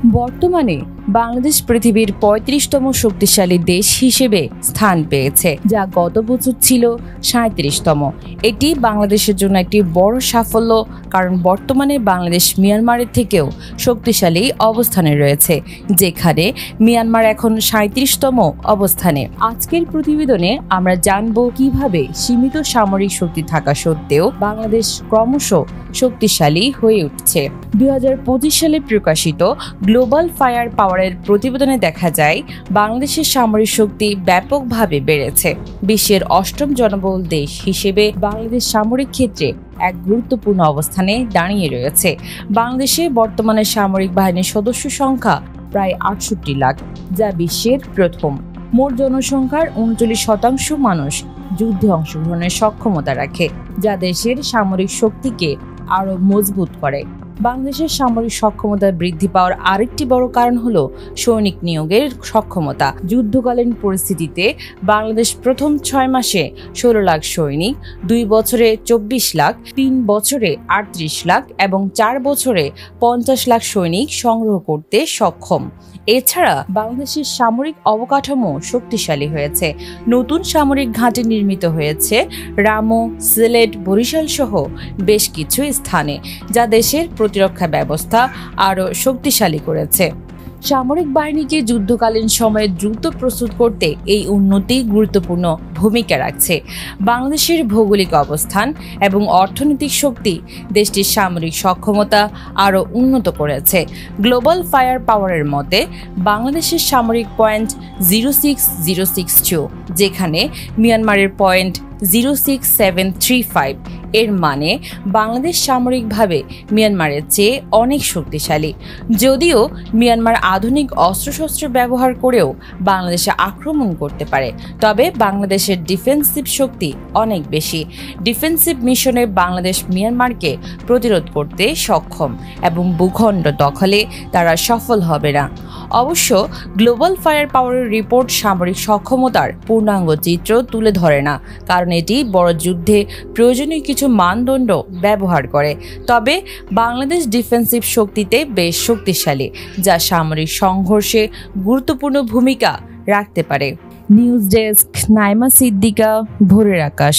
বর্তমানে বাংলাদেশ পৃথিবীর ৩৫তম শক্তিশালী দেশ হিসেবে স্থান পেয়েছে, যা গত বছর ছিল ৩৭তম। এটি বাংলাদেশের জন্য একটি বড় সাফল্য, কারণ বর্তমানে বাংলাদেশ মিয়ানমারের থেকেও শক্তিশালী অবস্থানে রয়েছে, যেখানে মিয়ানমার এখন ৩৭তম অবস্থানে। আজকের প্রতিবেদনে আমরা জানব কিভাবে সীমিত সামরিক শক্তি থাকা সত্ত্বেও বাংলাদেশ ক্রমশ শক্তিশালী হয়ে উঠছে। ২০২৫ সালে প্রকাশিত গ্লোবাল ফায়ার পাওয়ারের প্রতিবেদনে দেখা যায়, বাংলাদেশের সামরিক শক্তি ব্যাপকভাবে বেড়েছে। বিশ্বের ৮ম জনবহুল দেশ হিসেবে বাংলাদেশ সামরিক ক্ষেত্রে এক গুরুত্বপূর্ণ অবস্থানে দাঁড়িয়ে রয়েছে। বাংলাদেশে বর্তমানে সামরিক বাহিনীর সদস্য সংখ্যা প্রায় ৬৮ লাখ, যা বিশ্বের প্রথম। মোট জনসংখ্যার ৩৯% মানুষ যুদ্ধে অংশগ্রহণের সক্ষমতা রাখে, যা দেশের সামরিক শক্তিকে আরও মজবুত করে। বাংলাদেশের সামরিক সক্ষমতা বৃদ্ধি পাওয়ার আরেকটি বড় কারণ হলো সৈনিক নিয়োগের সক্ষমতা। যুদ্ধকালীন পরিস্থিতিতে বাংলাদেশ প্রথম ৬ মাসে ১৬ লাখ সৈনিক, ২ বছরে ২৪ লাখ, ৩ বছরে ৩৮ লাখ এবং ৪ বছরে ৫০ লাখ সৈনিক সংগ্রহ করতে সক্ষম। এছাড়া বাংলাদেশের সামরিক অবকাঠামো শক্তিশালী হয়েছে। নতুন সামরিক ঘাঁটি নির্মিত হয়েছে রামু, সিলেট, বরিশাল সহ বেশ কিছু স্থানে, যা দেশের প্রতিরক্ষা ব্যবস্থা আরও শক্তিশালী করেছে। সামরিক বাহিনীকে যুদ্ধকালীন সময়ে দ্রুত প্রস্তুত করতে এই উন্নতি গুরুত্বপূর্ণ ভূমিকা রাখছে। বাংলাদেশের ভৌগোলিক অবস্থান এবং অর্থনৈতিক শক্তি দেশটির সামরিক সক্ষমতা আরও উন্নত করেছে। গ্লোবাল ফায়ার পাওয়ারের মতে, বাংলাদেশের সামরিক পয়েন্ট 06062, যেখানে মিয়ানমারের পয়েন্ট 06735। এর মানে বাংলাদেশ সামরিকভাবে মিয়ানমারের চেয়ে অনেক শক্তিশালী। যদিও মিয়ানমার আধুনিক অস্ত্রশস্ত্র ব্যবহার করেও বাংলাদেশে আক্রমণ করতে পারে, তবে বাংলাদেশের ডিফেন্সিভ শক্তি অনেক বেশি। ডিফেন্সিভ মিশনে বাংলাদেশ মিয়ানমারকে প্রতিরোধ করতে সক্ষম এবং ভূখণ্ড দখলে তারা সফল হবে না। অবশ্য গ্লোবাল ফায়ার পাওয়ারের রিপোর্ট সামরিক সক্ষমতার পূর্ণাঙ্গ চিত্র তুলে ধরে না, কারণ এটি বড় যুদ্ধে প্রয়োজনীয় কিছু মানদণ্ড ব্যবহার করে। তবে বাংলাদেশ ডিফেন্সিভ শক্তিতে বেশ শক্তিশালী, যা সামরিক সংঘর্ষে গুরুত্বপূর্ণ ভূমিকা রাখতে পারে। নিউজ ডেস্ক, নাইমা সিদ্দিকা, ভোরের আকাশ।